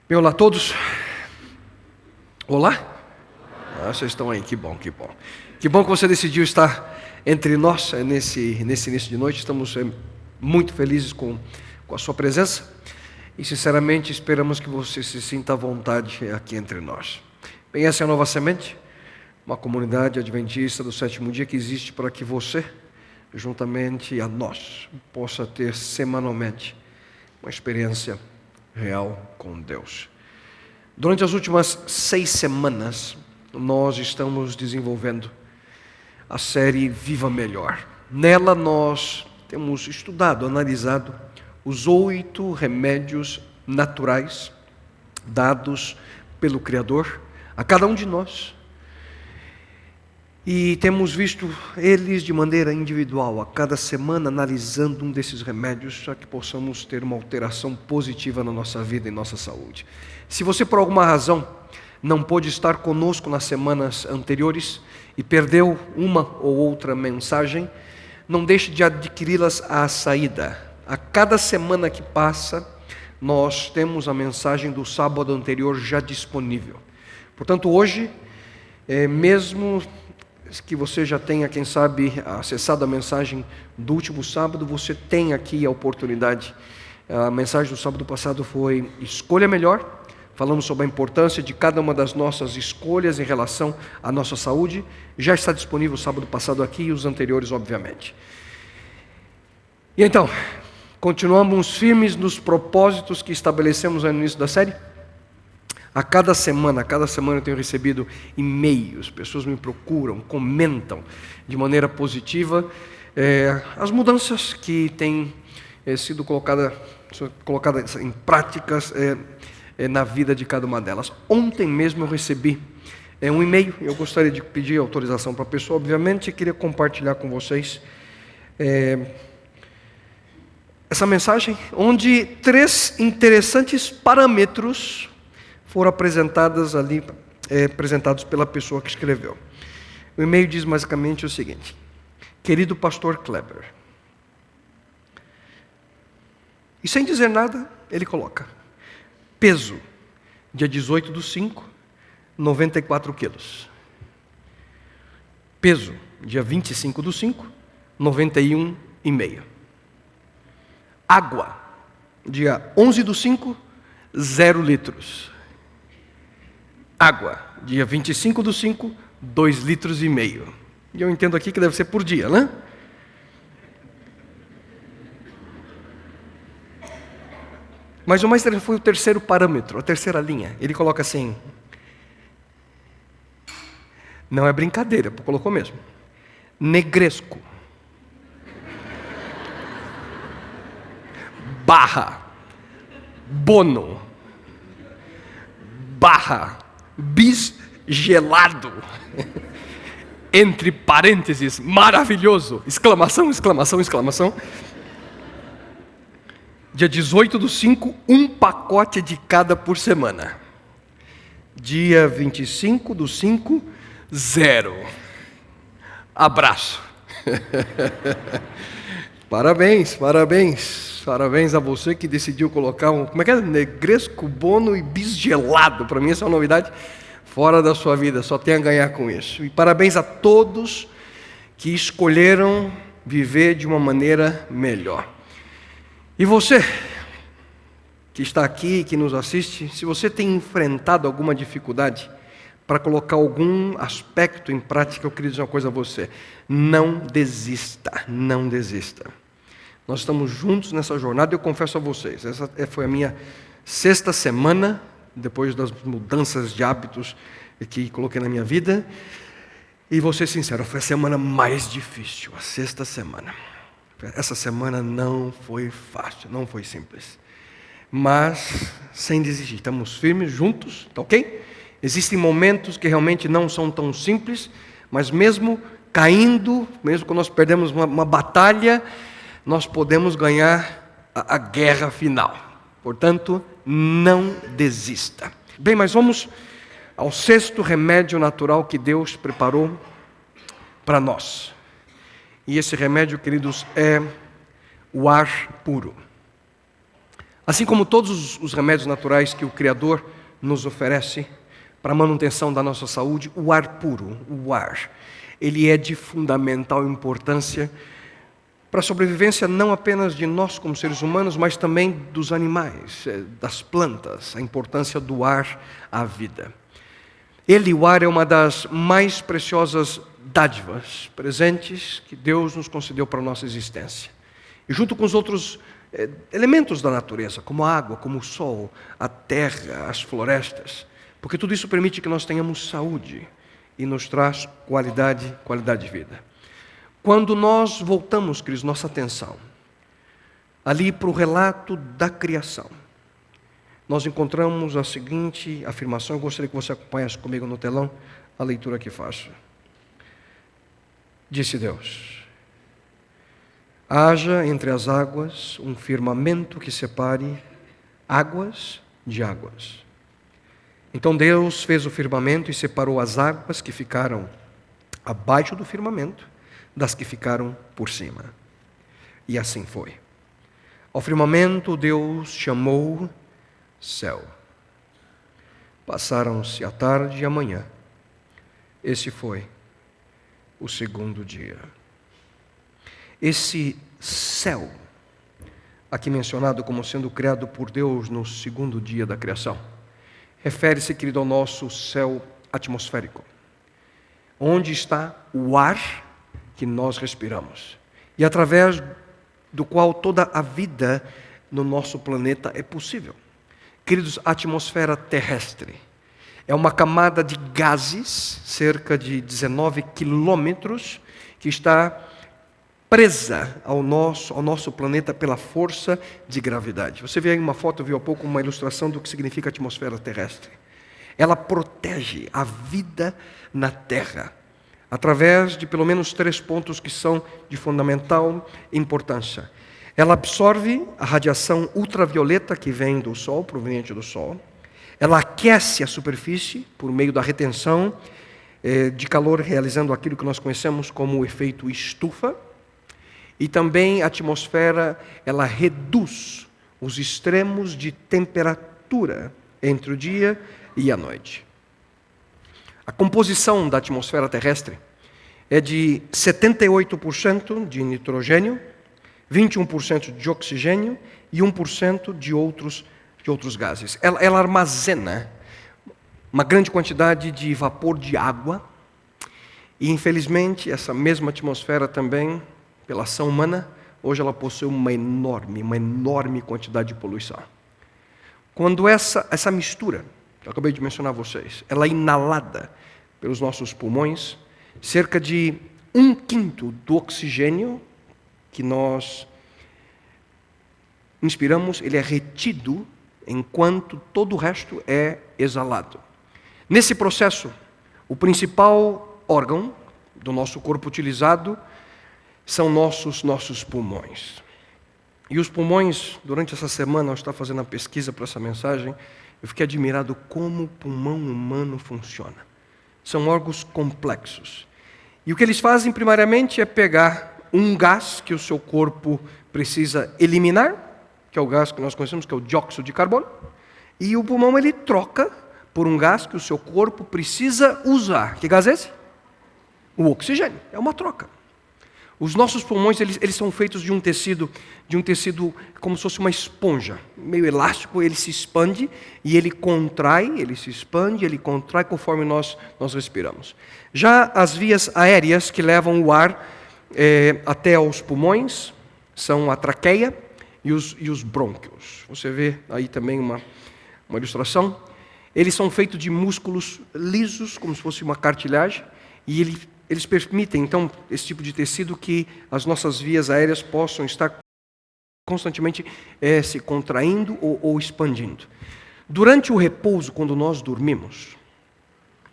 Bem, olá a todos. Olá? Vocês estão aí, que bom, que bom. Que bom que você decidiu estar entre nós nesse início de noite. Estamos muito felizes com a sua presença e, sinceramente, esperamos que você se sinta à vontade aqui entre nós. Bem, essa é a Nova Semente, uma comunidade adventista do sétimo dia que existe para que você, juntamente a nós, possa ter semanalmente uma experiência real com Deus. Durante as últimas 6 semanas, nós estamos desenvolvendo a série Viva Melhor. Nela nós temos estudado, analisado os 8 remédios naturais dados pelo Criador a cada um de nós. E temos visto eles de maneira individual, a cada semana analisando um desses remédios, para que possamos ter uma alteração positiva na nossa vida e nossa saúde. Se você por alguma razão não pôde estar conosco nas semanas anteriores e perdeu uma ou outra mensagem, não deixe de adquiri-las à saída. A cada semana que passa, nós temos a mensagem do sábado anterior já disponível. Portanto, hoje, mesmo que você já tenha, quem sabe, acessado a mensagem do último sábado, você tem aqui a oportunidade. A mensagem do sábado passado foi Escolha Melhor. Falamos sobre a importância de cada uma das nossas escolhas em relação à nossa saúde. Já está disponível o sábado passado aqui e os anteriores, obviamente. E então, continuamos firmes nos propósitos que estabelecemos no início da série? A cada semana eu tenho recebido e-mails, pessoas me procuram, comentam de maneira positiva as mudanças que têm sido colocadas em práticas na vida de cada uma delas. Ontem mesmo eu recebi um e-mail, eu gostaria de pedir autorização para a pessoa, obviamente, e queria compartilhar com vocês essa mensagem, onde 3 interessantes parâmetros foram apresentados pela pessoa que escreveu. O e-mail diz basicamente o seguinte: querido pastor Kleber, e sem dizer nada, ele coloca: peso, dia 18/5, 94 quilos. Peso, dia 25/5, 91,5. Água, dia 11/5, 0 litros. Água, dia 25/5, 2,5 litros. E eu entendo aqui que deve ser por dia, né? Mas o mais interessante foi o terceiro parâmetro, a terceira linha. Ele coloca assim: não é brincadeira, colocou mesmo. Negresco. Barra. Bono. Barra. Bisgelado. Entre parênteses, maravilhoso. Exclamação, exclamação, exclamação. Dia 18/5, 1 pacote de cada por semana. Dia 25/5, 0. Abraço. Parabéns, parabéns. Parabéns a você que decidiu colocar negresco, bono e bisgelado. Para mim essa é uma novidade fora da sua vida, só tem a ganhar com isso. E parabéns a todos que escolheram viver de uma maneira melhor. E você que está aqui, que nos assiste, se você tem enfrentado alguma dificuldade para colocar algum aspecto em prática, eu queria dizer uma coisa a você: não desista, não desista. Nós estamos juntos nessa jornada. Eu confesso a vocês, essa foi a minha 6ª semana, depois das mudanças de hábitos que coloquei na minha vida. E vou ser sincero, foi a semana mais difícil, a 6ª semana. Essa semana não foi fácil, não foi simples. Mas, sem desistir, estamos firmes, juntos, tá ok? Existem momentos que realmente não são tão simples, mas mesmo caindo, mesmo quando nós perdemos uma batalha, nós podemos ganhar a guerra final. Portanto, não desista. Bem, mas vamos ao 6º remédio natural que Deus preparou para nós. E esse remédio, queridos, é o ar puro. Assim como todos os remédios naturais que o Criador nos oferece para a manutenção da nossa saúde, o ar puro, o ar, ele é de fundamental importância para a sobrevivência não apenas de nós como seres humanos, mas também dos animais, das plantas, a importância do ar à vida. Ele, o ar, é uma das mais preciosas dádivas, presentes que Deus nos concedeu para a nossa existência. E junto com os outros elementos da natureza, como a água, como o sol, a terra, as florestas, porque tudo isso permite que nós tenhamos saúde e nos traz qualidade de vida. Quando nós voltamos, Cris, nossa atenção ali para o relato da criação, nós encontramos a seguinte afirmação. Eu gostaria que você acompanhasse comigo no telão a leitura que faço. Disse Deus: haja entre as águas um firmamento que separe águas de águas. Então Deus fez o firmamento e separou as águas que ficaram abaixo do firmamento das que ficaram por cima. E assim foi. Ao firmamento Deus chamou céu. Passaram-se a tarde e a manhã. Esse foi o segundo dia. Esse céu, aqui mencionado como sendo criado por Deus no segundo dia da criação, refere-se, querido, ao nosso céu atmosférico, onde está o ar que nós respiramos e através do qual toda a vida no nosso planeta é possível. Queridos, a atmosfera terrestre é uma camada de gases, cerca de 19 quilômetros, que está presa ao nosso planeta pela força de gravidade. Você vê aí uma foto, viu há pouco, uma ilustração do que significa a atmosfera terrestre. Ela protege a vida na Terra, através de pelo menos 3 pontos que são de fundamental importância. Ela absorve a radiação ultravioleta que vem do Sol, proveniente do Sol. Ela aquece a superfície por meio da retenção de calor, realizando aquilo que nós conhecemos como o efeito estufa. E também a atmosfera, ela reduz os extremos de temperatura entre o dia e a noite. A composição da atmosfera terrestre é de 78% de nitrogênio, 21% de oxigênio e 1% de outros gases. Ela armazena uma grande quantidade de vapor de água e, infelizmente, essa mesma atmosfera também, pela ação humana, hoje ela possui uma enorme quantidade de poluição. Quando essa mistura, que eu acabei de mencionar a vocês, ela é inalada pelos nossos pulmões, cerca de 1/5 do oxigênio que nós inspiramos, ele é retido, enquanto todo o resto é exalado. Nesse processo, o principal órgão do nosso corpo utilizado são nossos pulmões. E os pulmões, durante essa semana, eu estava fazendo a pesquisa para essa mensagem, eu fiquei admirado como o pulmão humano funciona. São órgãos complexos. E o que eles fazem, primariamente, é pegar um gás que o seu corpo precisa eliminar, que é o gás que nós conhecemos, que é o dióxido de carbono, e o pulmão ele troca por um gás que o seu corpo precisa usar. Que gás é esse? O oxigênio. É uma troca. Os nossos pulmões, eles são feitos de um tecido como se fosse uma esponja, meio elástico. Ele se expande e ele contrai, ele se expande, ele contrai conforme nós respiramos. Já as vias aéreas que levam o ar até aos pulmões são a traqueia e os brônquios. Você vê aí também uma ilustração. Eles são feitos de músculos lisos, como se fosse uma cartilagem, e eles permitem, então, esse tipo de tecido que as nossas vias aéreas possam estar constantemente se contraindo ou expandindo. Durante o repouso, quando nós dormimos,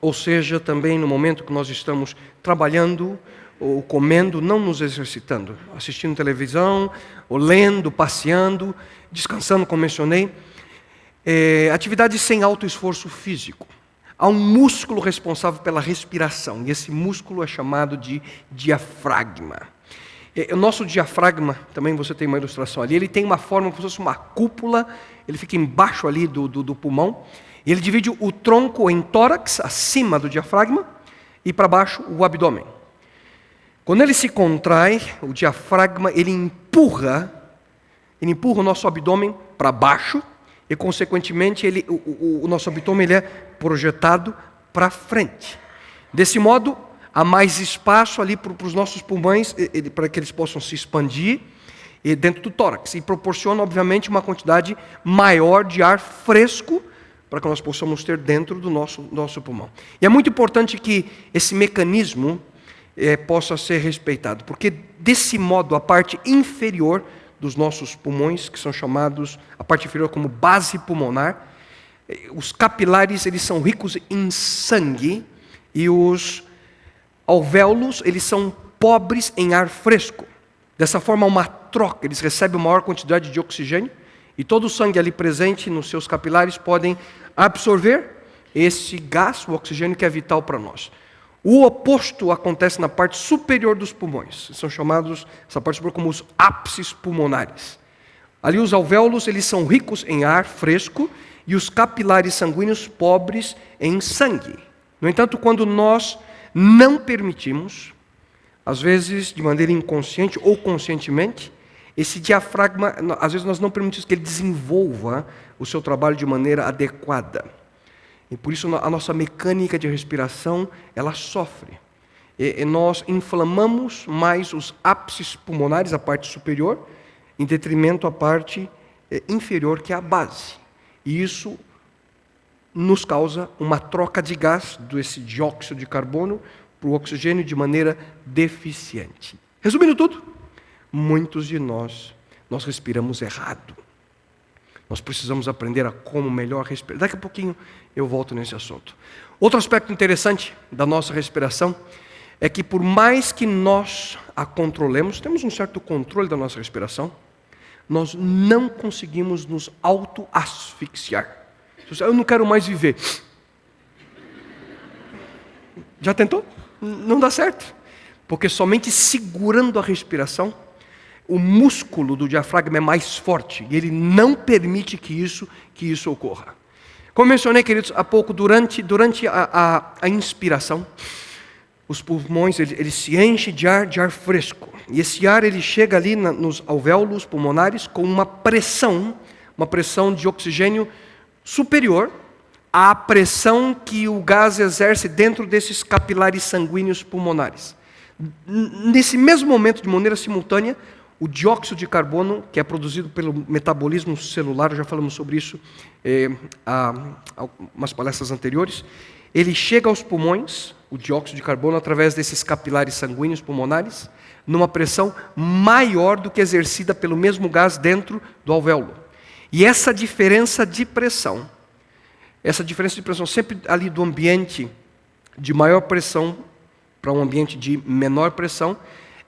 ou seja, também no momento que nós estamos trabalhando ou comendo, não nos exercitando, assistindo televisão, ou lendo, passeando, descansando, como mencionei, atividades sem alto esforço físico. Há um músculo responsável pela respiração, e esse músculo é chamado de diafragma. O nosso diafragma, também você tem uma ilustração ali, ele tem uma forma como se fosse uma cúpula, ele fica embaixo ali do pulmão, e ele divide o tronco em tórax, acima do diafragma, e para baixo o abdômen. Quando ele se contrai, o diafragma, ele empurra o nosso abdômen para baixo, e consequentemente o nosso abdômen ele é projetado para frente. Desse modo, há mais espaço ali para os nossos pulmões, para que eles possam se expandir dentro do tórax. E proporciona, obviamente, uma quantidade maior de ar fresco para que nós possamos ter dentro do nosso pulmão. E é muito importante que esse mecanismo possa ser respeitado, porque desse modo a parte inferior dos nossos pulmões, que são chamados, a parte inferior como base pulmonar, os capilares eles são ricos em sangue e os alvéolos eles são pobres em ar fresco. Dessa forma, uma troca, eles recebem uma maior quantidade de oxigênio e todo o sangue ali presente nos seus capilares podem absorver esse gás, o oxigênio que é vital para nós. O oposto acontece na parte superior dos pulmões. São chamados, essa parte superior, como os ápices pulmonares. Ali os alvéolos eles são ricos em ar fresco e os capilares sanguíneos pobres em sangue. No entanto, quando nós não permitimos, às vezes de maneira inconsciente ou conscientemente, esse diafragma, às vezes nós não permitimos que ele desenvolva o seu trabalho de maneira adequada. E por isso a nossa mecânica de respiração, ela sofre. E nós inflamamos mais os ápices pulmonares, a parte superior, em detrimento à parte inferior, que é a base. E isso nos causa uma troca de gás desse dióxido de carbono para o oxigênio de maneira deficiente. Resumindo tudo, muitos de nós respiramos errado. Nós precisamos aprender a como melhor respirar. Daqui a pouquinho eu volto nesse assunto. Outro aspecto interessante da nossa respiração é que por mais que nós a controlemos, temos um certo controle da nossa respiração, nós não conseguimos nos auto-asfixiar. Eu não quero mais viver. Já tentou? Não dá certo. Porque somente segurando a respiração, o músculo do diafragma é mais forte e ele não permite que isso ocorra. Como mencionei, queridos, há pouco, durante a inspiração, os pulmões eles se enchem de ar fresco. E esse ar ele chega ali nos alvéolos pulmonares com uma pressão de oxigênio superior à pressão que o gás exerce dentro desses capilares sanguíneos pulmonares. Nesse mesmo momento, de maneira simultânea, o dióxido de carbono, que é produzido pelo metabolismo celular, já falamos sobre isso há umas palestras anteriores, ele chega aos pulmões, o dióxido de carbono, através desses capilares sanguíneos pulmonares, numa pressão maior do que exercida pelo mesmo gás dentro do alvéolo. E essa diferença de pressão sempre ali do ambiente de maior pressão para um ambiente de menor pressão,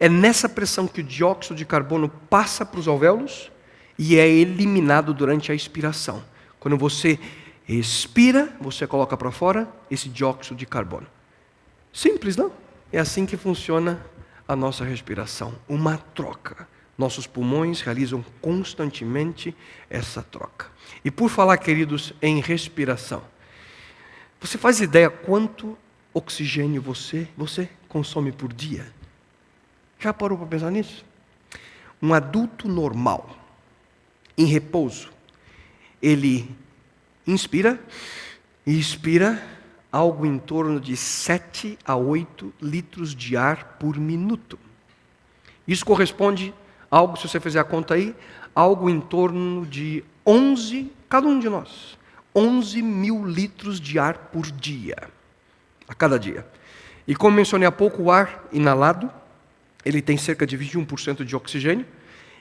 é nessa pressão que o dióxido de carbono passa para os alvéolos e é eliminado durante a expiração. Quando você expira, você coloca para fora esse dióxido de carbono. Simples, não? É assim que funciona a nossa respiração, uma troca. Nossos pulmões realizam constantemente essa troca. E por falar, queridos, em respiração, você faz ideia quanto oxigênio você consome por dia? Já parou para pensar nisso? Um adulto normal, em repouso, ele inspira e expira algo em torno de 7 a 8 litros de ar por minuto. Isso corresponde a algo, se você fizer a conta aí, algo em torno de 11, cada um de nós, 11 mil litros de ar por dia, a cada dia. E como mencionei há pouco, o ar inalado, ele tem cerca de 21% de oxigênio,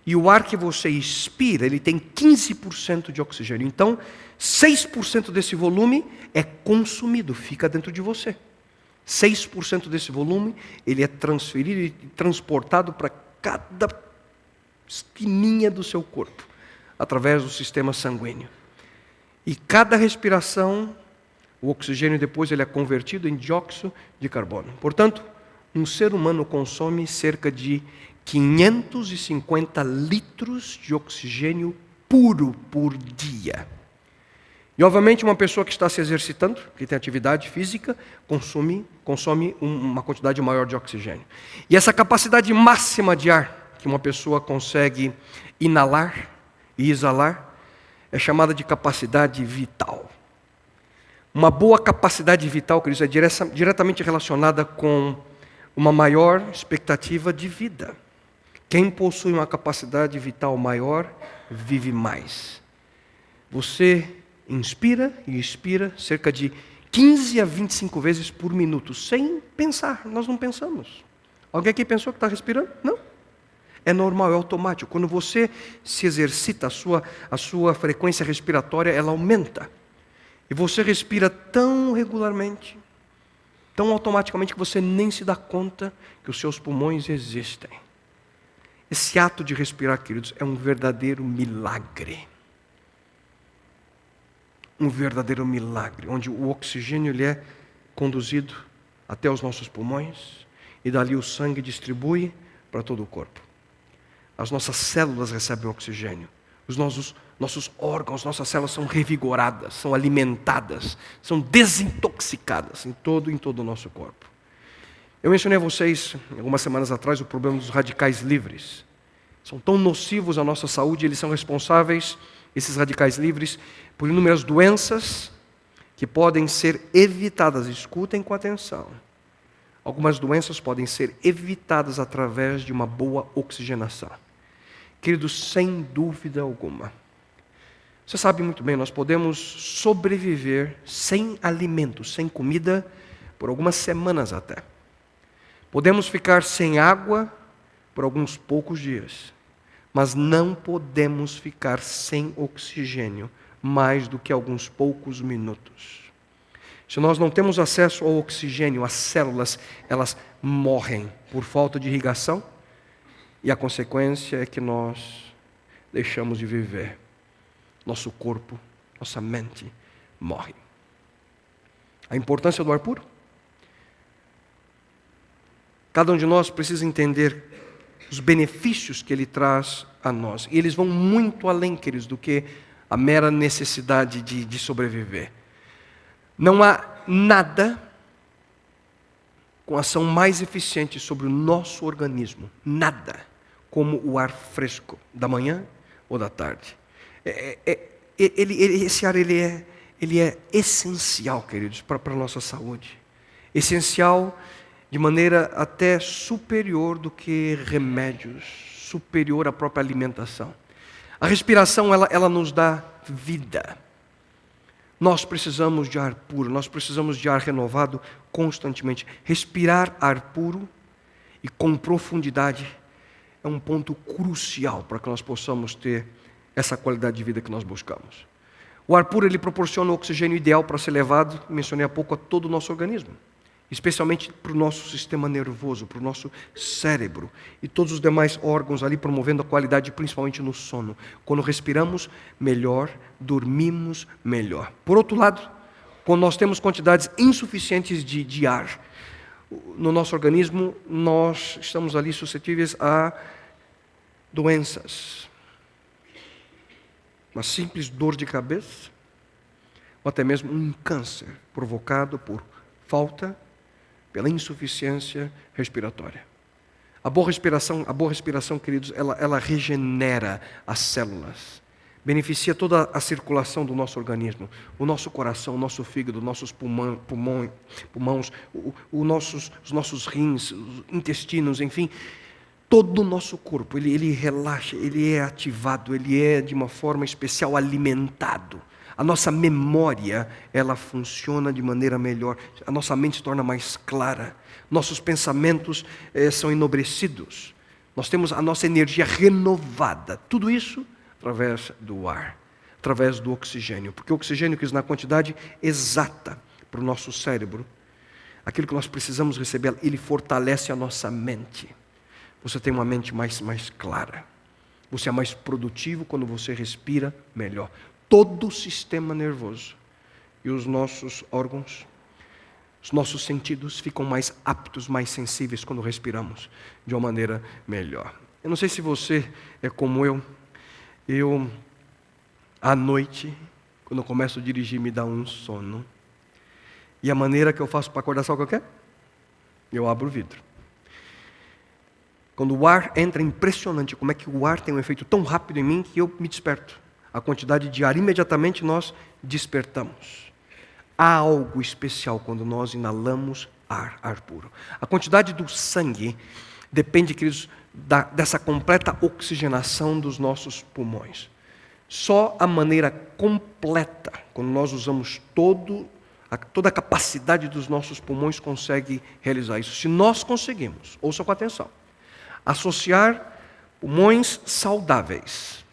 e o ar que você expira, ele tem 15% de oxigênio. Então, 6% desse volume é consumido, fica dentro de você. 6% desse volume, ele é transferido e transportado para cada esquininha do seu corpo, através do sistema sanguíneo. E cada respiração, o oxigênio depois ele é convertido em dióxido de carbono. Portanto, um ser humano consome cerca de 550 litros de oxigênio puro por dia. E, obviamente, uma pessoa que está se exercitando, que tem atividade física, consome uma quantidade maior de oxigênio. E essa capacidade máxima de ar que uma pessoa consegue inalar e exalar é chamada de capacidade vital. Uma boa capacidade vital, queridos, é diretamente relacionada com uma maior expectativa de vida. Quem possui uma capacidade vital maior, vive mais. Você inspira e expira cerca de 15 a 25 vezes por minuto, sem pensar. Nós não pensamos. Alguém aqui pensou que está respirando? Não. É normal, é automático. Quando você se exercita, a sua frequência respiratória, ela aumenta. E você respira tão regularmente, tão automaticamente, que você nem se dá conta que os seus pulmões existem. Esse ato de respirar, queridos, é um verdadeiro milagre. Um verdadeiro milagre, onde o oxigênio ele é conduzido até os nossos pulmões e dali o sangue distribui para todo o corpo. As nossas células recebem oxigênio. Os nossos órgãos, nossas células são revigoradas, são alimentadas, são desintoxicadas em todo o nosso corpo. Eu mencionei a vocês, algumas semanas atrás, o problema dos radicais livres. São tão nocivos à nossa saúde, eles são responsáveis, esses radicais livres, por inúmeras doenças que podem ser evitadas. Escutem com atenção. Algumas doenças podem ser evitadas através de uma boa oxigenação. Queridos, sem dúvida alguma. Você sabe muito bem, nós podemos sobreviver sem alimento, sem comida, por algumas semanas até. Podemos ficar sem água por alguns poucos dias, mas não podemos ficar sem oxigênio mais do que alguns poucos minutos. Se nós não temos acesso ao oxigênio, as células, elas morrem por falta de irrigação, e a consequência é que nós deixamos de viver. Nosso corpo, nossa mente morre. A importância do ar puro? Cada um de nós precisa entender os benefícios que ele traz a nós. E eles vão muito além, queridos, do que a mera necessidade de sobreviver. Não há nada com ação mais eficiente sobre o nosso organismo, nada, como o ar fresco da manhã ou da tarde. Esse ar ele é essencial, queridos, para a nossa saúde. Essencial de maneira até superior do que remédios, superior à própria alimentação. A respiração, ela nos dá vida. Nós precisamos de ar puro, nós precisamos de ar renovado constantemente. Respirar ar puro e com profundidade é um ponto crucial para que nós possamos ter essa qualidade de vida que nós buscamos. O ar puro, ele proporciona o oxigênio ideal para ser levado, mencionei há pouco, a todo o nosso organismo. Especialmente para o nosso sistema nervoso, para o nosso cérebro e todos os demais órgãos ali, promovendo a qualidade, principalmente no sono. Quando respiramos melhor, dormimos melhor. Por outro lado, quando nós temos quantidades insuficientes de ar no nosso organismo, nós estamos ali suscetíveis a doenças. Uma simples dor de cabeça, ou até mesmo um câncer provocado pela insuficiência respiratória. A boa respiração, queridos, ela regenera as células, beneficia toda a circulação do nosso organismo, o nosso coração, o nosso fígado, nossos pulmões, os nossos rins, os intestinos, enfim, todo o nosso corpo, ele relaxa, ele é ativado, ele é de uma forma especial alimentado. A nossa memória, ela funciona de maneira melhor. A nossa mente se torna mais clara. Nossos pensamentos são enobrecidos. Nós temos a nossa energia renovada. Tudo isso através do ar, através do oxigênio. Porque o oxigênio, que na quantidade exata para o nosso cérebro, aquilo que nós precisamos receber, ele fortalece a nossa mente. Você tem uma mente mais clara. Você é mais produtivo quando você respira melhor. Todo o sistema nervoso e os nossos órgãos Os nossos sentidos ficam mais aptos, mais sensíveis quando respiramos de uma maneira melhor. Eu não sei se você é como eu à noite, quando eu começo a dirigir, me dá um sono. E a maneira que eu faço para acordar, sabe qual é? Eu abro o vidro. Quando o ar entra, é impressionante como é que o ar tem um efeito tão rápido em mim que eu me desperto. A quantidade de ar, imediatamente nós despertamos. Há algo especial quando nós inalamos ar puro. A quantidade do sangue depende, queridos, dessa completa oxigenação dos nossos pulmões. Só a maneira completa, quando nós usamos toda a capacidade dos nossos pulmões, consegue realizar isso. Se nós conseguimos, ouça com atenção, associar pulmões saudáveis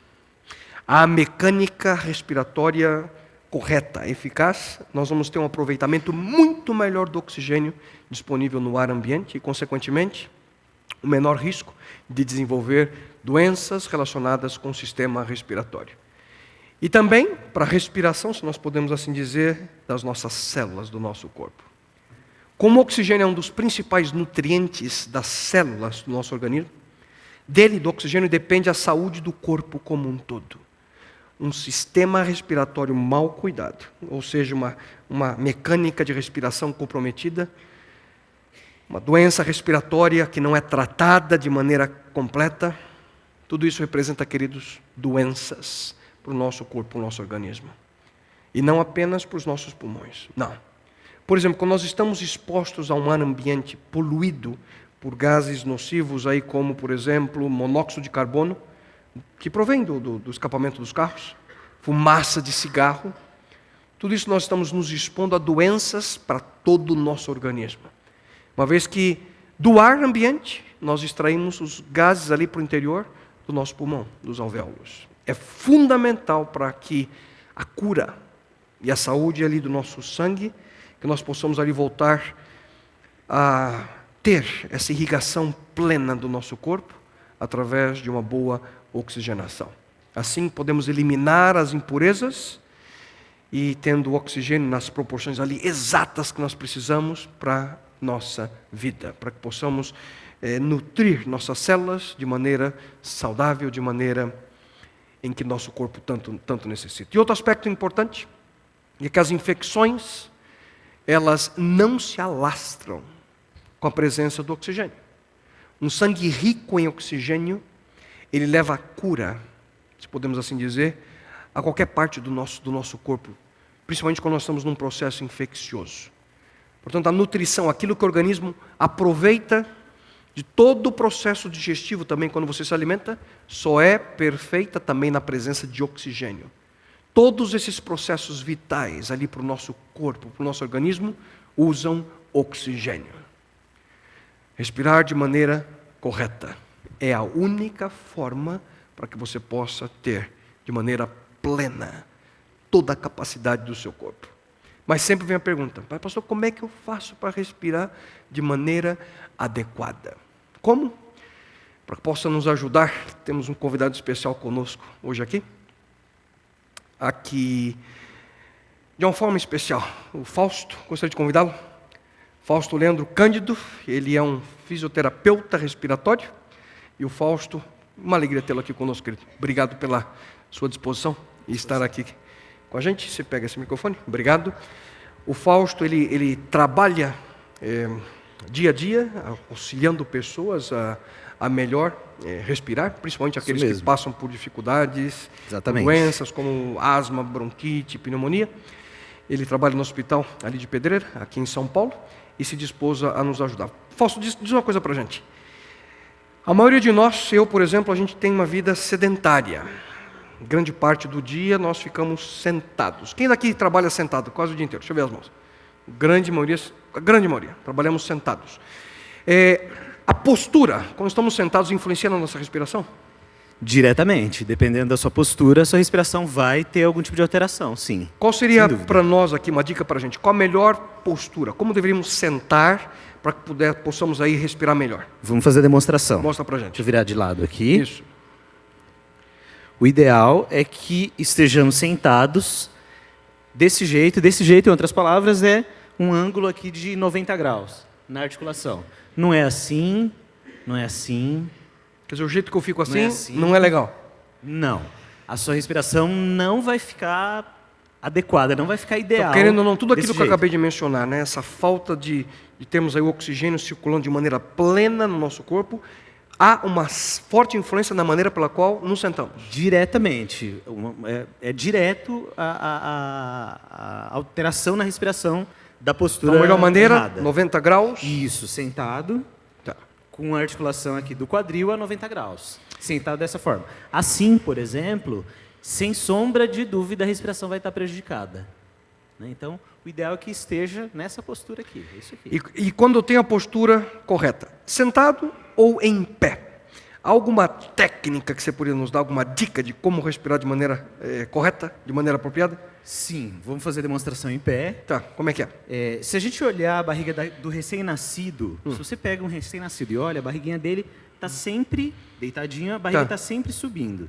à mecânica respiratória correta, eficaz, nós vamos ter um aproveitamento muito melhor do oxigênio disponível no ar ambiente e, consequentemente, o menor risco de desenvolver doenças relacionadas com o sistema respiratório. E também para a respiração, se nós podemos assim dizer, das nossas células do nosso corpo. Como o oxigênio é um dos principais nutrientes das células do nosso organismo, do oxigênio, depende a saúde do corpo como um todo. Um sistema respiratório mal cuidado, ou seja, uma mecânica de respiração comprometida, uma doença respiratória que não é tratada de maneira completa, tudo isso representa, queridos, doenças para o nosso corpo, para o nosso organismo. E não apenas para os nossos pulmões, não. Por exemplo, quando nós estamos expostos a um ar ambiente poluído por gases nocivos, aí como, por exemplo, monóxido de carbono, que provém do escapamento dos carros, fumaça de cigarro, tudo isso nós estamos nos expondo a doenças para todo o nosso organismo. Uma vez que do ar ambiente, nós extraímos os gases ali para o interior do nosso pulmão, dos alvéolos. É fundamental para que a cura e a saúde ali do nosso sangue, que nós possamos ali voltar a ter essa irrigação plena do nosso corpo através de uma boa oxigenação. Assim podemos eliminar as impurezas e tendo o oxigênio nas proporções ali exatas que nós precisamos para nossa vida, para que possamos nutrir nossas células de maneira saudável, de maneira em que nosso corpo tanto necessita. E outro aspecto importante é que as infecções, elas não se alastram com a presença do oxigênio. Um sangue rico em oxigênio, ele leva a cura, se podemos assim dizer, a qualquer parte do nosso corpo, principalmente quando nós estamos num processo infeccioso. Portanto, a nutrição, aquilo que o organismo aproveita de todo o processo digestivo também, quando você se alimenta, só é perfeita também na presença de oxigênio. Todos esses processos vitais ali para o nosso corpo, para o nosso organismo, usam oxigênio. Respirar de maneira correta é a única forma para que você possa ter de maneira plena toda a capacidade do seu corpo. Mas sempre vem a pergunta: pastor, como é que eu faço para respirar de maneira adequada? Como? Para que possa nos ajudar, temos um convidado especial conosco hoje aqui, de uma forma especial, o Fausto, gostaria de convidá-lo. Fausto Leandro Cândido, ele é um fisioterapeuta respiratório. E o Fausto, uma alegria tê-lo aqui conosco, querido. Obrigado pela sua disposição e estar aqui com a gente. Você pega esse microfone, obrigado. O Fausto, ele trabalha dia a dia, auxiliando pessoas a melhor respirar, principalmente aqueles que passam por dificuldades, doenças como asma, bronquite, pneumonia. Ele trabalha no hospital ali de Pedreira, aqui em São Paulo, e se dispôs a nos ajudar. Fausto, diz uma coisa para a gente. A maioria de nós, eu, por exemplo, a gente tem uma vida sedentária. Grande parte do dia nós ficamos sentados. Quem daqui trabalha sentado quase o dia inteiro? Deixa eu ver as mãos. A grande maioria, trabalhamos sentados. A postura, quando estamos sentados, influencia na nossa respiração? Diretamente. Dependendo da sua postura, a sua respiração vai ter algum tipo de alteração, sim. Qual seria para nós aqui, uma dica para a gente? Qual a melhor postura? Como deveríamos sentar para que possamos aí respirar melhor? Vamos fazer a demonstração. Mostra para a gente. Deixa eu virar de lado aqui. Isso. O ideal é que estejamos sentados desse jeito, em outras palavras, é um ângulo aqui de 90 graus na articulação. Não é assim, não é assim. Quer dizer, o jeito que eu fico Não é assim assim. não é legal. Não. A sua respiração não vai ficar adequada, não vai ficar ideal. Então, querendo ou não, tudo aquilo desse que eu jeito. acabei de mencionar, né? Essa falta de termos aí o oxigênio circulando de maneira plena no nosso corpo, há uma forte influência na maneira pela qual nos sentamos. Diretamente. É direto a alteração na respiração da postura Então, a melhor maneira, errada. 90 graus. Isso, sentado, Tá. com a articulação aqui do quadril a 90 graus. Sentado dessa forma. Assim, por exemplo, sem sombra de dúvida, a respiração vai estar prejudicada. Né? Então, o ideal é que esteja nessa postura aqui. É isso aqui. E quando eu tenho a postura correta, sentado ou em pé, há alguma técnica que você poderia nos dar, alguma dica de como respirar de maneira correta, de maneira apropriada? Sim, vamos fazer a demonstração em pé. Tá, como é que é? Se a gente olhar a barriga do recém-nascido, se você pega um recém-nascido e olha, a barriguinha dele está sempre deitadinha, a barriga está sempre subindo.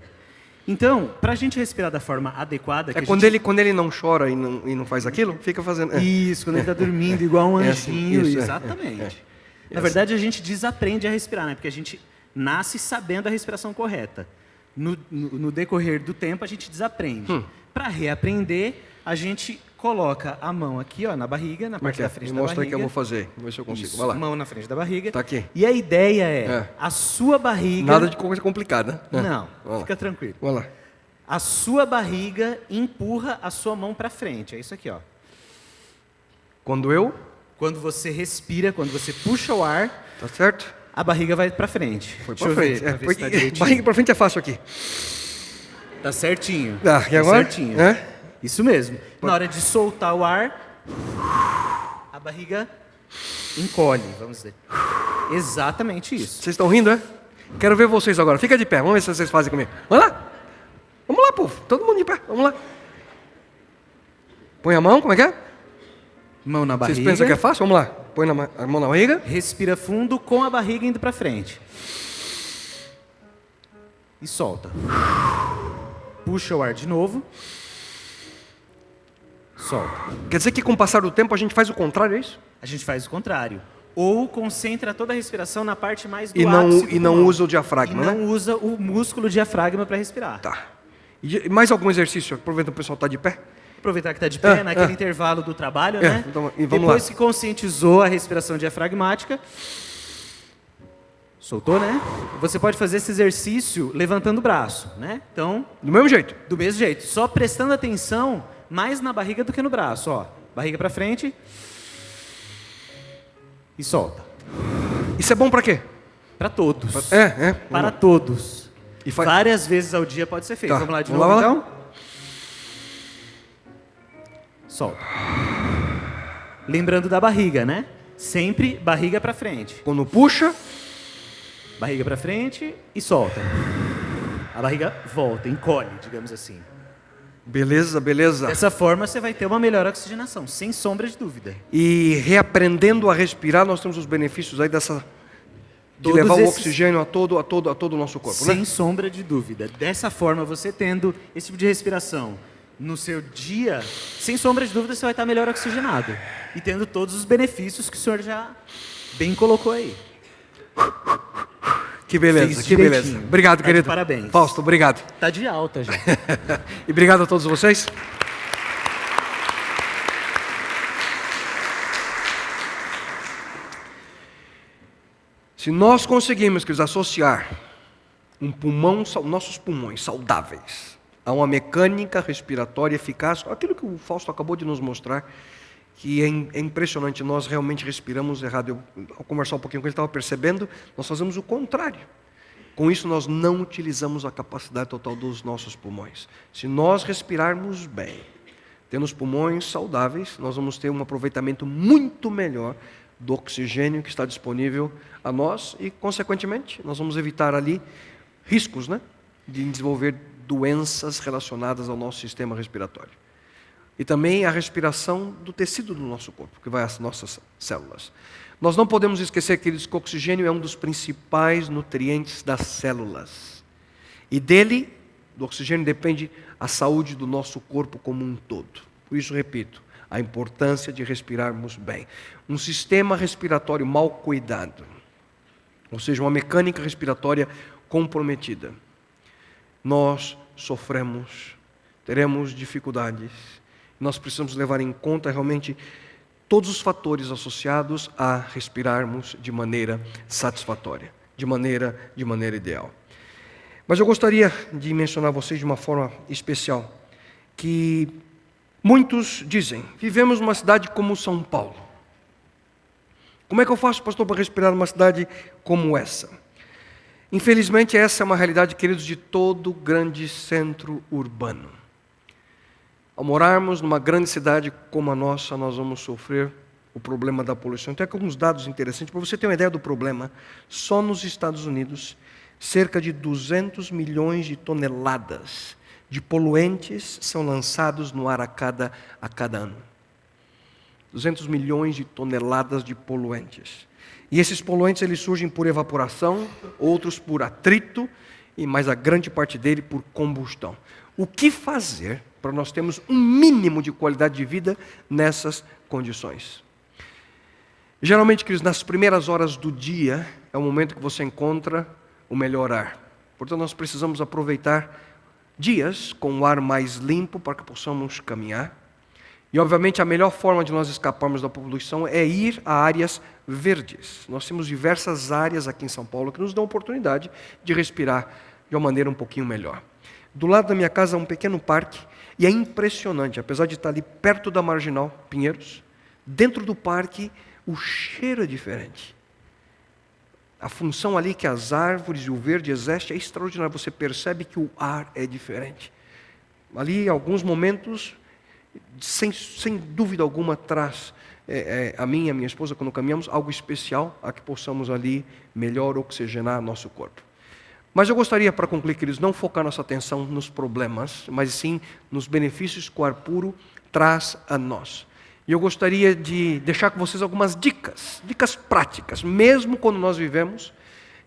Então, para a gente respirar da forma adequada... Quando ele não chora e não faz aquilo, fica fazendo... Isso, quando ele está dormindo igual um anjinho. Isso, exatamente. Na verdade, a gente desaprende a respirar, né? Porque a gente nasce sabendo a respiração correta. No decorrer do tempo, a gente desaprende. Para reaprender, a gente coloca a mão aqui, ó, na barriga, na parte da frente da barriga. Mostra aí que eu vou fazer. Vamos ver se eu consigo. Isso, Vai lá. mão na frente da barriga. Tá aqui. E a ideia é, a sua barriga... Nada de coisa complicada, né? Não, fica tranquilo. Vai lá. A sua barriga empurra a sua mão para frente. É isso aqui, ó. Quando você respira, quando você puxa o ar, tá certo? a barriga vai para frente. Foi Deixa pra eu frente. ver, pra ver se tá direitinho. Barriga pra frente é fácil aqui. Tá certinho. Tá, e agora? Certinho. É? Isso mesmo. Na hora de soltar o ar, a barriga encolhe, vamos dizer. Exatamente isso. Vocês estão rindo, é? Quero ver vocês agora. Fica de pé, vamos ver se vocês fazem comigo. Vamos lá? Vamos lá, povo. Todo mundo de pé. Vamos lá. Põe a mão, como é que é? Mão na barriga. Vocês pensam que é fácil? Vamos lá. Põe a mão na barriga. Respira fundo com a barriga indo para frente. E solta. Puxa o ar de novo. Solta. Quer dizer que com o passar do tempo a gente faz o contrário, é isso? A gente faz o contrário. Ou concentra toda a respiração na parte mais do E ápice do não pulmão. usa o diafragma, E né? não usa o músculo diafragma para respirar. Tá. E mais algum exercício? Aproveita o pessoal está de pé. Aproveitar que está de pé, naquele intervalo do trabalho, né? Então, e vamos Depois lá. que conscientizou a respiração diafragmática, soltou, né? Você pode fazer esse exercício levantando o braço, né? Então, Do mesmo jeito. do mesmo jeito, só prestando atenção mais na barriga do que no braço, ó. Barriga para frente e solta. Isso é bom para quê? Para todos. Vamos Para lá. todos. E faz- Várias vezes ao dia pode ser feito. Tá. Vamos lá de Vamos novo, lá, então? Solta. Lembrando da barriga, né? Sempre barriga para frente. Quando puxa, Barriga para frente e solta. A barriga volta, encolhe, digamos assim. beleza, beleza. Dessa forma, você vai ter uma melhor oxigenação, sem sombra de dúvida. E reaprendendo a respirar, nós temos os benefícios aí dessa de Todos levar o esses- oxigênio a todo o nosso corpo, Sem né? sombra de dúvida. Dessa forma, você tendo esse tipo de respiração no seu dia, sem sombra de dúvida, você vai estar melhor oxigenado. E tendo todos os benefícios que o senhor já bem colocou aí. Que beleza, Fez que beleza. direitinho. Obrigado, Tá de querido. parabéns. Fausto, obrigado. Tá de alta já. E obrigado a todos vocês. Se nós conseguirmos associar nossos pulmões saudáveis a uma mecânica respiratória eficaz, aquilo que o Fausto acabou de nos mostrar, que é impressionante, nós realmente respiramos errado. Ao conversar um pouquinho com ele, estava percebendo, nós fazemos o contrário. Com isso, nós não utilizamos a capacidade total dos nossos pulmões. Se nós respirarmos bem, tendo os pulmões saudáveis, nós vamos ter um aproveitamento muito melhor do oxigênio que está disponível a nós e, consequentemente, nós vamos evitar ali riscos, né, de desenvolver doenças relacionadas ao nosso sistema respiratório. E também a respiração do tecido do nosso corpo, que vai às nossas células. Nós não podemos esquecer, queridos, que o oxigênio é um dos principais nutrientes das células. E dele, do oxigênio, depende a saúde do nosso corpo como um todo. Por isso, repito, a importância de respirarmos bem. Um sistema respiratório mal cuidado, ou seja, uma mecânica respiratória comprometida, nós sofremos, teremos dificuldades. Nós precisamos levar em conta realmente todos os fatores associados a respirarmos de maneira satisfatória, de maneira ideal. Mas eu gostaria de mencionar a vocês de uma forma especial, que muitos dizem: vivemos numa cidade como São Paulo. Como é que eu faço, pastor, para respirar numa cidade como essa? Infelizmente, essa é uma realidade, queridos, de todo grande centro urbano. Ao morarmos numa grande cidade como a nossa, nós vamos sofrer o problema da poluição. Tem alguns dados interessantes, para você ter uma ideia do problema. Só nos Estados Unidos, cerca de 200 milhões de toneladas de poluentes são lançados no ar a cada ano. 200 milhões de toneladas de poluentes. E esses poluentes eles surgem por evaporação, outros por atrito, mas a grande parte dele por combustão. O que fazer para nós termos um mínimo de qualidade de vida nessas condições? Geralmente, queridos, nas primeiras horas do dia é o momento que você encontra o melhor ar. Portanto, nós precisamos aproveitar dias com o ar mais limpo para que possamos caminhar. E, obviamente, a melhor forma de nós escaparmos da poluição é ir a áreas verdes. Nós temos diversas áreas aqui em São Paulo que nos dão a oportunidade de respirar de uma maneira um pouquinho melhor. Do lado da minha casa há um pequeno parque, e é impressionante, apesar de estar ali perto da Marginal Pinheiros, dentro do parque o cheiro é diferente. A função ali que as árvores e o verde exercem é extraordinária. Você percebe que o ar é diferente. Ali, em alguns momentos, sem dúvida alguma, traz a mim e a minha esposa, quando caminhamos, algo especial a que possamos ali melhor oxigenar nosso corpo. Mas eu gostaria, para concluir, queridos, não focar nossa atenção nos problemas, mas sim nos benefícios que o ar puro traz a nós. E eu gostaria de deixar com vocês algumas dicas práticas, mesmo quando nós vivemos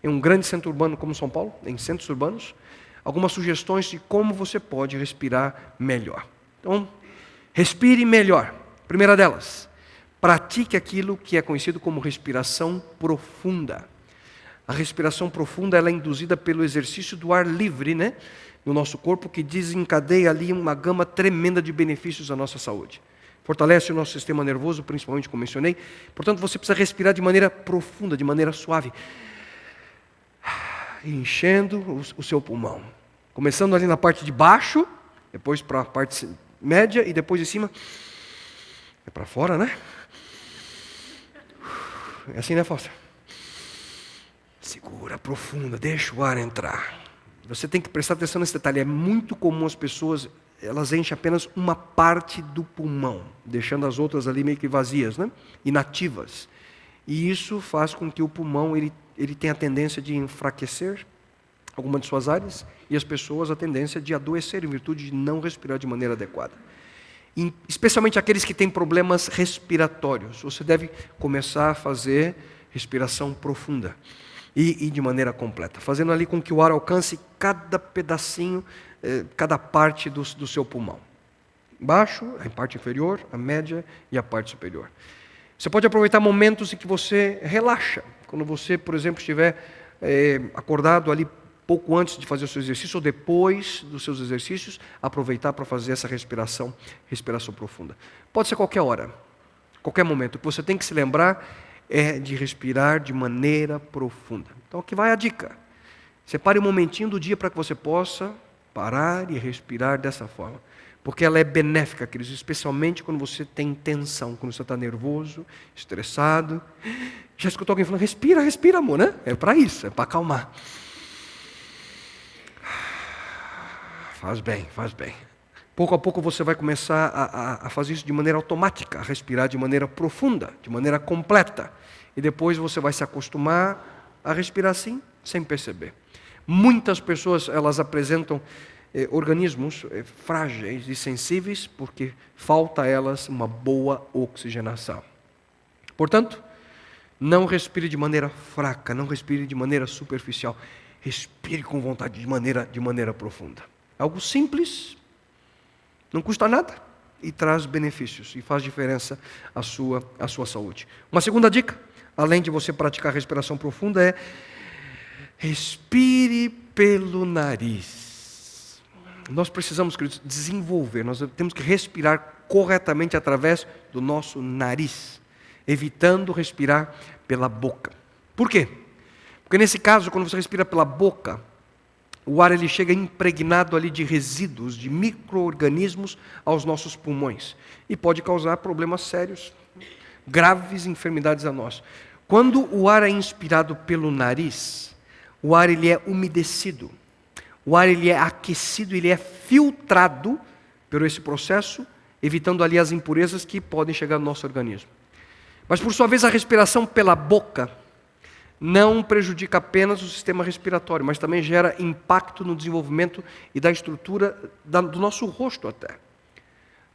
em um grande centro urbano como São Paulo, em centros urbanos, algumas sugestões de como você pode respirar melhor. Então, respire melhor. Primeira delas, pratique aquilo que é conhecido como respiração profunda. A respiração profunda ela é induzida pelo exercício do ar livre, no nosso corpo, que desencadeia ali uma gama tremenda de benefícios à nossa saúde. Fortalece o nosso sistema nervoso, principalmente, como mencionei. Portanto, você precisa respirar de maneira profunda, de maneira suave, enchendo o seu pulmão. Começando ali na parte de baixo, depois para a parte média e depois de cima. É para fora, né? É assim, né, Fausto? Segura, profunda, deixa o ar entrar. Você tem que prestar atenção nesse detalhe. É muito comum as pessoas, elas enchem apenas uma parte do pulmão, deixando as outras ali meio que vazias, inativas. E isso faz com que o pulmão ele tenha a tendência de enfraquecer alguma de suas áreas e as pessoas a tendência de adoecer em virtude de não respirar de maneira adequada. Especialmente aqueles que têm problemas respiratórios. Você deve começar a fazer respiração profunda. E de maneira completa, fazendo ali com que o ar alcance cada pedacinho, cada parte do seu pulmão. Baixo, a parte inferior, a média e a parte superior. Você pode aproveitar momentos em que você relaxa. Quando você, por exemplo, estiver acordado ali pouco antes de fazer o seu exercício ou depois dos seus exercícios, aproveitar para fazer essa respiração profunda. Pode ser qualquer hora, qualquer momento. O que você tem que se lembrar é de respirar de maneira profunda. Então aqui vai a dica. Separe um momentinho do dia para que você possa parar e respirar dessa forma. Porque ela é benéfica, queridos, especialmente quando você tem tensão, quando você está nervoso, estressado. Já escutou alguém falando, respira, amor, né? É para isso, é para acalmar. Faz bem. Pouco a pouco você vai começar a fazer isso de maneira automática, a respirar de maneira profunda, de maneira completa. E depois você vai se acostumar a respirar assim, sem perceber. Muitas pessoas, elas apresentam organismos frágeis e sensíveis porque falta a elas uma boa oxigenação. Portanto, não respire de maneira fraca, não respire de maneira superficial. Respire com vontade, de maneira profunda. Algo simples, não custa nada, e traz benefícios e faz diferença à sua saúde. Uma segunda dica, além de você praticar respiração profunda, é respire pelo nariz. Nós precisamos, queridos, desenvolver, nós temos que respirar corretamente através do nosso nariz, evitando respirar pela boca. Por quê? Porque nesse caso, quando você respira pela boca, o ar ele chega impregnado ali de resíduos, de micro-organismos aos nossos pulmões e pode causar problemas sérios, graves enfermidades a nós. Quando o ar é inspirado pelo nariz, o ar ele é umedecido, o ar ele é aquecido, ele é filtrado por esse processo, evitando ali as impurezas que podem chegar no nosso organismo. Mas por sua vez a respiração pela boca não prejudica apenas o sistema respiratório, mas também gera impacto no desenvolvimento e da estrutura do nosso rosto até.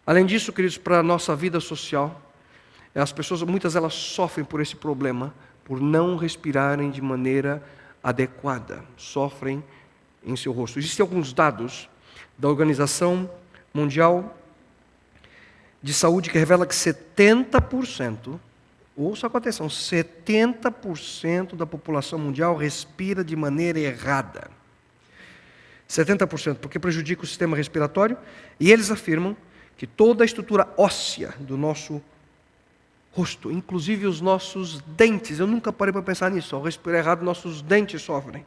Além disso, queridos, para a nossa vida social, as pessoas, muitas elas sofrem por esse problema, por não respirarem de maneira adequada, sofrem em seu rosto. Existem alguns dados da Organização Mundial de Saúde que revela que 70%, ouça com atenção, 70% da população mundial respira de maneira errada. 70%, porque prejudica o sistema respiratório, e eles afirmam que toda a estrutura óssea do nosso rosto, inclusive os nossos dentes, eu nunca parei para pensar nisso, ao respirar errado, nossos dentes sofrem.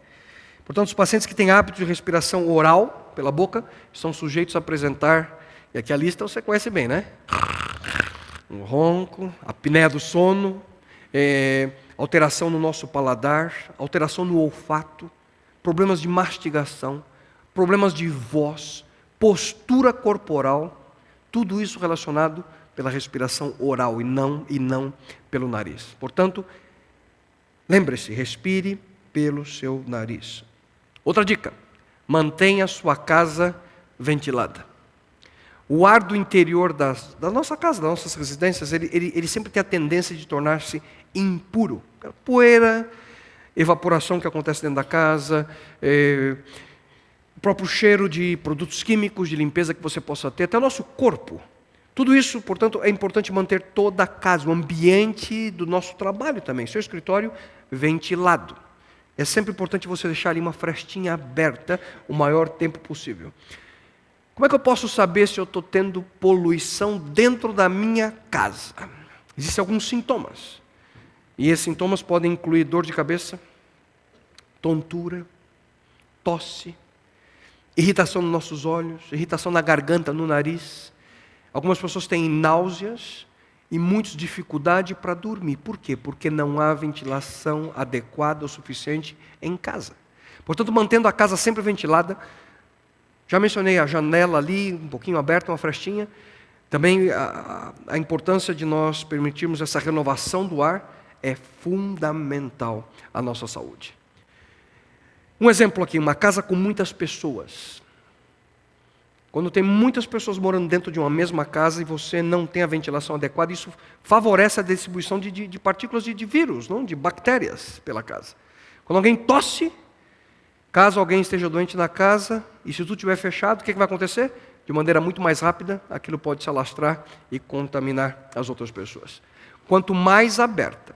Portanto, os pacientes que têm hábito de respiração oral, pela boca, são sujeitos a apresentar, e aqui a lista você conhece bem, né? Um ronco, apneia do sono, alteração no nosso paladar, alteração no olfato, problemas de mastigação, problemas de voz, postura corporal, tudo isso relacionado pela respiração oral e não pelo nariz. Portanto, lembre-se, respire pelo seu nariz. Outra dica, mantenha a sua casa ventilada. O ar do interior da nossa casa, das nossas residências, ele sempre tem a tendência de tornar-se impuro. Poeira, evaporação que acontece dentro da casa, o próprio cheiro de produtos químicos, de limpeza que você possa ter, até o nosso corpo. Tudo isso, portanto, é importante manter toda a casa, o ambiente do nosso trabalho também, seu escritório ventilado. É sempre importante você deixar ali uma frestinha aberta o maior tempo possível. Como é que eu posso saber se eu estou tendo poluição dentro da minha casa? Existem alguns sintomas. E esses sintomas podem incluir dor de cabeça, tontura, tosse, irritação nos nossos olhos, irritação na garganta, no nariz. Algumas pessoas têm náuseas e muitas dificuldade para dormir. Por quê? Porque não há ventilação adequada o suficiente em casa. Portanto, mantendo a casa sempre ventilada, já mencionei a janela ali, um pouquinho aberta, uma frestinha. Também a importância de nós permitirmos essa renovação do ar é fundamental à nossa saúde. Um exemplo aqui, uma casa com muitas pessoas. Quando tem muitas pessoas morando dentro de uma mesma casa e você não tem a ventilação adequada, isso favorece a distribuição de partículas de vírus, não? De bactérias pela casa. Quando alguém tosse, caso alguém esteja doente na casa, e se tudo estiver fechado, o que vai acontecer? De maneira muito mais rápida, aquilo pode se alastrar e contaminar as outras pessoas. Quanto mais aberta,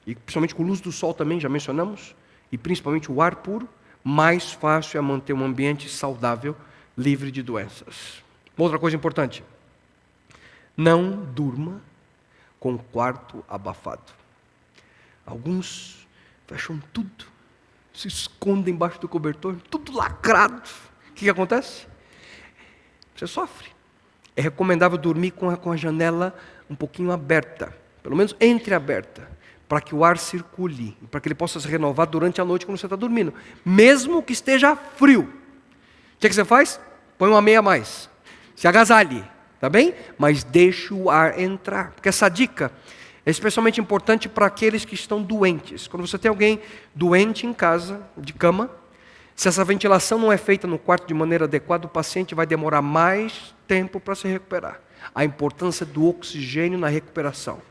e principalmente com luz do sol também, já mencionamos, e principalmente o ar puro, mais fácil é manter um ambiente saudável, livre de doenças. Outra coisa importante, não durma com o quarto abafado. Alguns fecham tudo, se escondem embaixo do cobertor, tudo lacrado. O que acontece? Você sofre. É recomendável dormir com a janela um pouquinho aberta, pelo menos entreaberta, para que o ar circule, para que ele possa se renovar durante a noite quando você está dormindo, mesmo que esteja frio. O que você faz? Põe uma meia a mais, se agasalhe, tá bem? Mas deixe o ar entrar, porque essa dica é especialmente importante para aqueles que estão doentes. Quando você tem alguém doente em casa, de cama, se essa ventilação não é feita no quarto de maneira adequada, o paciente vai demorar mais tempo para se recuperar. A importância do oxigênio na recuperação.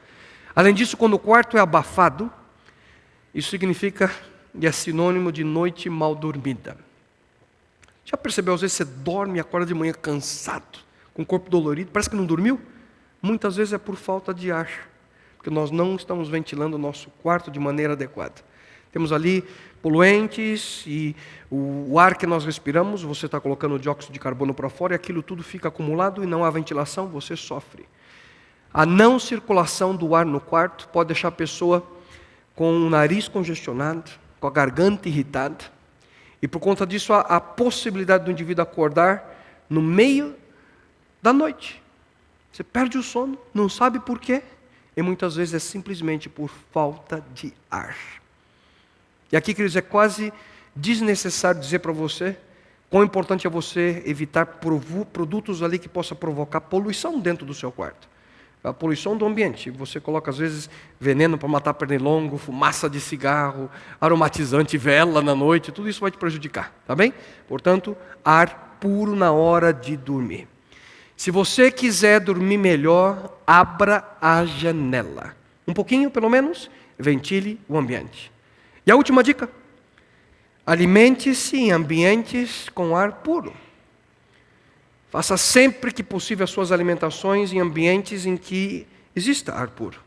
Além disso, quando o quarto é abafado, isso significa e é sinônimo de noite mal dormida. Já percebeu, às vezes você dorme e acorda de manhã cansado, com o corpo dolorido, parece que não dormiu. Muitas vezes é por falta de ar, porque nós não estamos ventilando o nosso quarto de maneira adequada. Temos ali poluentes e o ar que nós respiramos, você está colocando o dióxido de carbono para fora e aquilo tudo fica acumulado e não há ventilação, você sofre. A não circulação do ar no quarto pode deixar a pessoa com o nariz congestionado, com a garganta irritada, e por conta disso há a possibilidade do indivíduo acordar no meio da noite. Você perde o sono, não sabe por quê, e muitas vezes é simplesmente por falta de ar. E aqui, queridos, é quase desnecessário dizer para você quão importante é você evitar produtos ali que possam provocar poluição dentro do seu quarto. A poluição do ambiente. Você coloca, às vezes, veneno para matar pernilongo, fumaça de cigarro, aromatizante, vela na noite, tudo isso vai te prejudicar, tá bem? Portanto, ar puro na hora de dormir. Se você quiser dormir melhor, abra a janela. Um pouquinho, pelo menos, ventile o ambiente. E a última dica: alimente-se em ambientes com ar puro. Faça sempre que possível as suas alimentações em ambientes em que exista ar puro.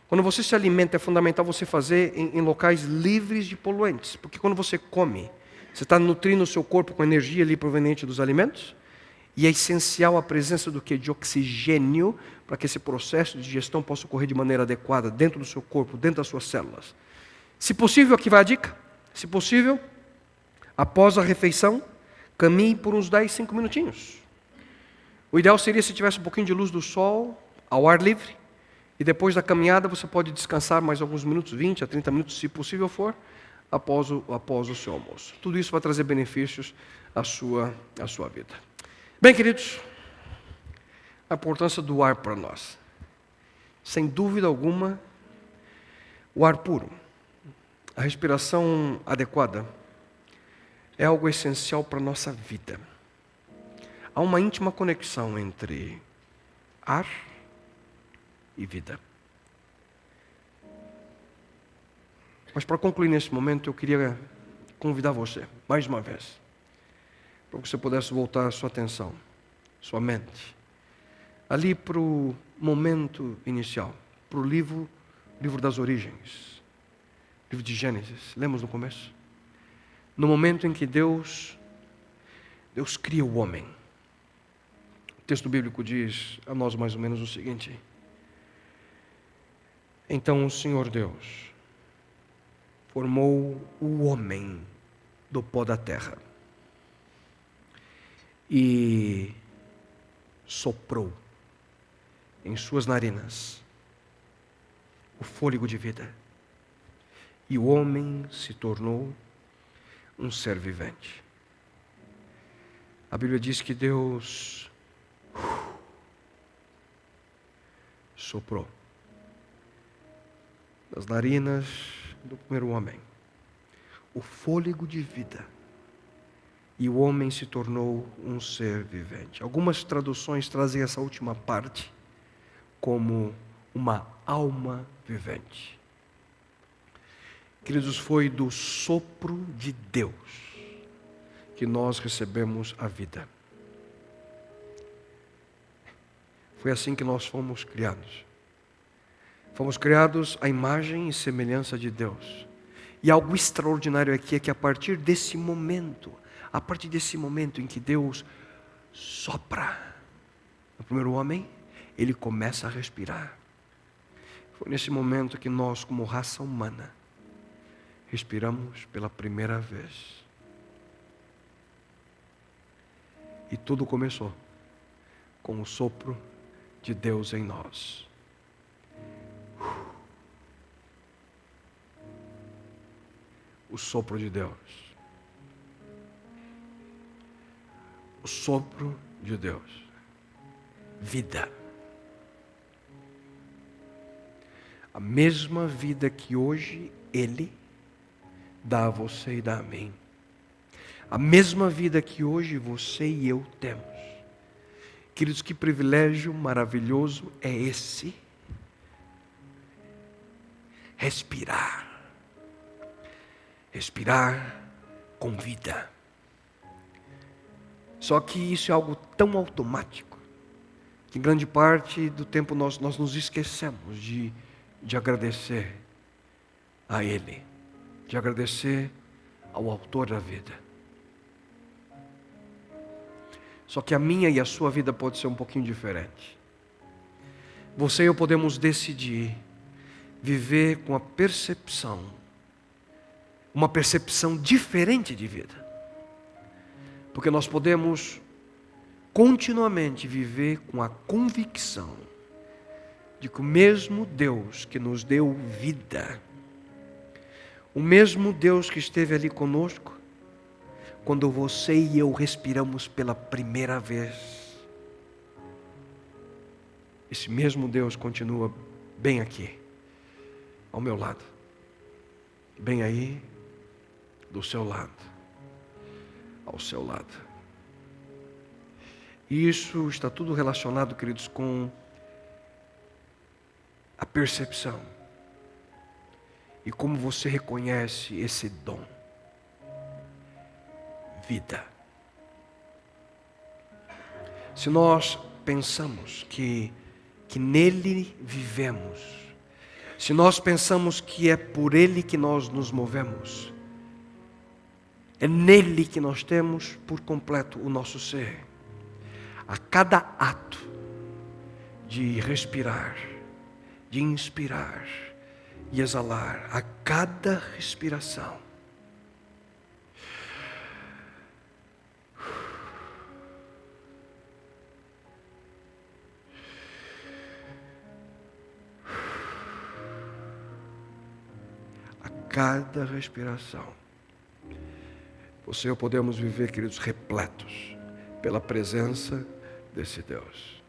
Quando você se alimenta, é fundamental você fazer em locais livres de poluentes. Porque quando você come, você está nutrindo o seu corpo com energia ali proveniente dos alimentos. E é essencial a presença do quê? De oxigênio, para que esse processo de digestão possa ocorrer de maneira adequada dentro do seu corpo, dentro das suas células. Se possível, aqui vai a dica. Se possível, após a refeição, caminhe por uns 10, 5 minutinhos. O ideal seria se tivesse um pouquinho de luz do sol, ao ar livre, e depois da caminhada você pode descansar mais alguns minutos, 20 a 30 minutos, se possível for, após o seu almoço. Tudo isso vai trazer benefícios à sua vida. Bem, queridos, a importância do ar para nós. Sem dúvida alguma, o ar puro, a respiração adequada, é algo essencial para a nossa vida. Há uma íntima conexão entre ar e vida. Mas para concluir nesse momento, eu queria convidar você, mais uma vez, para que você pudesse voltar a sua atenção, sua mente, ali para o momento inicial, para o livro das origens, livro de Gênesis, lemos no começo? No momento em que Deus cria o homem. O texto bíblico diz a nós mais ou menos o seguinte: então o Senhor Deus formou o homem do pó da terra e soprou em suas narinas o fôlego de vida, e o homem se tornou um ser vivente. A Bíblia diz que Deus soprou das narinas do primeiro homem o fôlego de vida, e o homem se tornou um ser vivente. Algumas traduções trazem essa última parte como uma alma vivente. Queridos, foi do sopro de Deus que nós recebemos a vida. Foi assim que nós fomos criados. Fomos criados à imagem e semelhança de Deus. E algo extraordinário aqui é que a partir desse momento em que Deus sopra no primeiro homem, ele começa a respirar. Foi nesse momento que nós, como raça humana, respiramos pela primeira vez. E tudo começou com o sopro de Deus em nós. O sopro de Deus. O sopro de Deus. Vida. A mesma vida que hoje Ele dá a você e dá a mim. A mesma vida que hoje você e eu temos. Queridos, que privilégio maravilhoso é esse? Respirar. Respirar com vida. Só que isso é algo tão automático, que grande parte do tempo nós nos esquecemos de agradecer a Ele, de agradecer ao autor da vida. Só que a minha e a sua vida pode ser um pouquinho diferente. Você e eu podemos decidir viver com a percepção, uma percepção diferente de vida. Porque nós podemos continuamente viver com a convicção de que o mesmo Deus que nos deu vida, o mesmo Deus que esteve ali conosco, quando você e eu respiramos pela primeira vez, esse mesmo Deus continua bem aqui, ao meu lado, bem aí, do seu lado, ao seu lado. E isso está tudo relacionado, queridos, com a percepção e como você reconhece esse dom, vida. Se nós pensamos que nele vivemos, se nós pensamos que é por ele que nós nos movemos, é nele que nós temos por completo o nosso ser, a cada ato de respirar, de inspirar e exalar, a cada respiração, cada respiração, você e eu podemos viver, queridos, repletos pela presença desse Deus.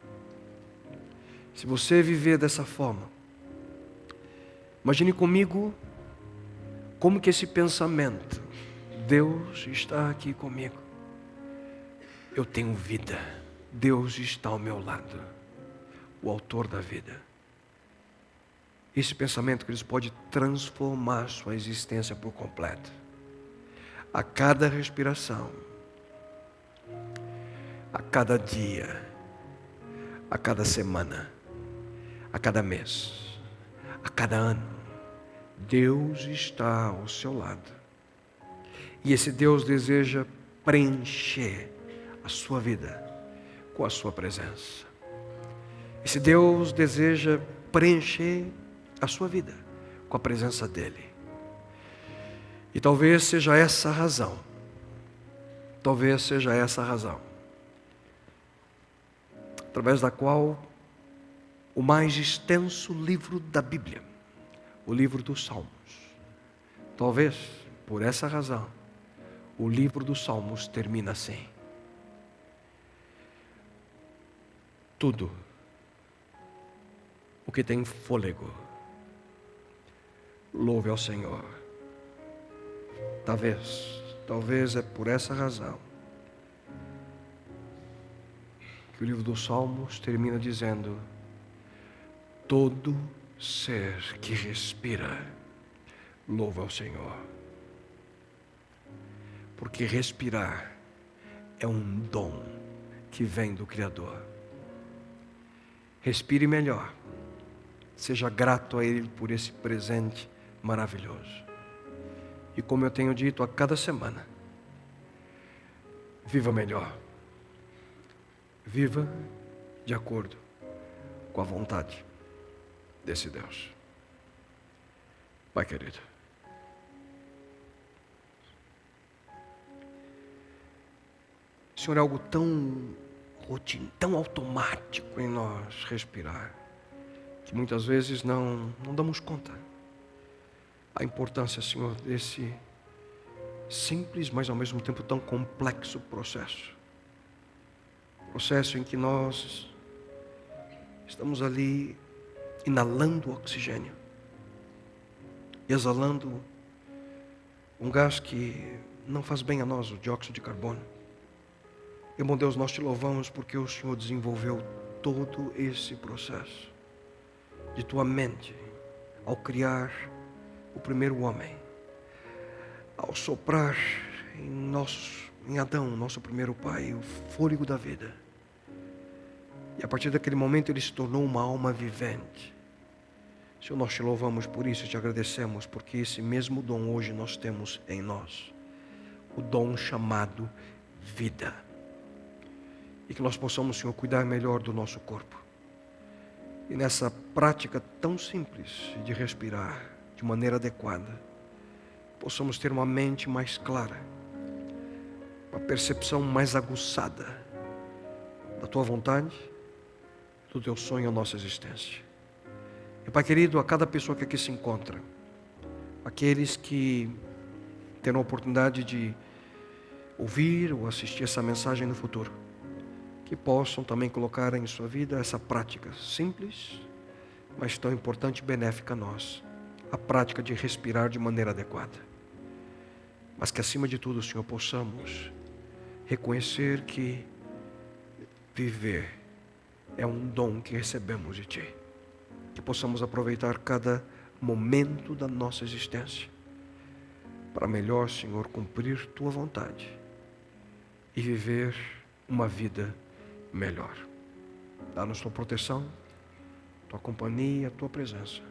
Se você viver dessa forma, imagine comigo como que esse pensamento, Deus está aqui comigo, eu tenho vida, Deus está ao meu lado, o autor da vida. Esse pensamento, queridos, pode transformar sua existência por completo. A cada respiração, a cada dia, a cada semana, a cada mês, a cada ano, Deus está ao seu lado. E esse Deus deseja preencher a sua vida com a sua presença. Esse Deus deseja preencher a sua vida com a presença dele. E talvez seja essa a razão, através da qual o mais extenso livro da Bíblia, o livro dos Salmos, talvez por essa razão, o livro dos Salmos termina assim: tudo o que tem fôlego, louve ao Senhor. Talvez é por essa razão que o livro dos Salmos termina dizendo: todo ser que respira, louva ao Senhor. Porque respirar é um dom que vem do Criador. Respire melhor. Seja grato a Ele por esse presente maravilhoso. E como eu tenho dito a cada semana, viva melhor. Viva de acordo com a vontade desse Deus. Pai querido, Senhor, é algo tão rotina, tão automático em nós respirar, que muitas vezes não damos conta. A importância, Senhor, desse simples, mas ao mesmo tempo tão complexo processo. Processo em que nós estamos ali inalando oxigênio, exalando um gás que não faz bem a nós, o dióxido de carbono. E, meu Deus, nós te louvamos porque o Senhor desenvolveu todo esse processo de tua mente ao criar o primeiro homem, ao soprar em Adão, nosso primeiro pai, o fôlego da vida. E a partir daquele momento ele se tornou uma alma vivente. Senhor, nós te louvamos por isso e te agradecemos, porque esse mesmo dom hoje nós temos em nós. O dom chamado vida. E que nós possamos, Senhor, cuidar melhor do nosso corpo. E nessa prática tão simples de respirar de maneira adequada, possamos ter uma mente mais clara, uma percepção mais aguçada da Tua vontade, do Teu sonho à nossa existência. E Pai querido, a cada pessoa que aqui se encontra, aqueles que terão a oportunidade de ouvir ou assistir essa mensagem no futuro, que possam também colocar em sua vida essa prática simples, mas tão importante e benéfica a nós, a prática de respirar de maneira adequada. Mas que acima de tudo, Senhor, possamos reconhecer que viver é um dom que recebemos de Ti. Que possamos aproveitar cada momento da nossa existência para melhor, Senhor, cumprir Tua vontade e viver uma vida melhor. Dá-nos Tua proteção, Tua companhia, Tua presença.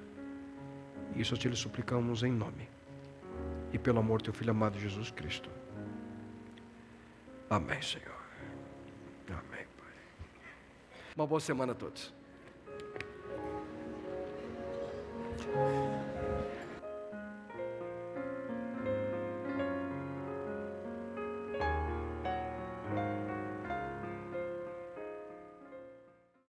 Isso te suplicamos em nome e pelo amor do Teu Filho amado Jesus Cristo. Amém, Senhor. Amém, Pai. Uma boa semana a todos.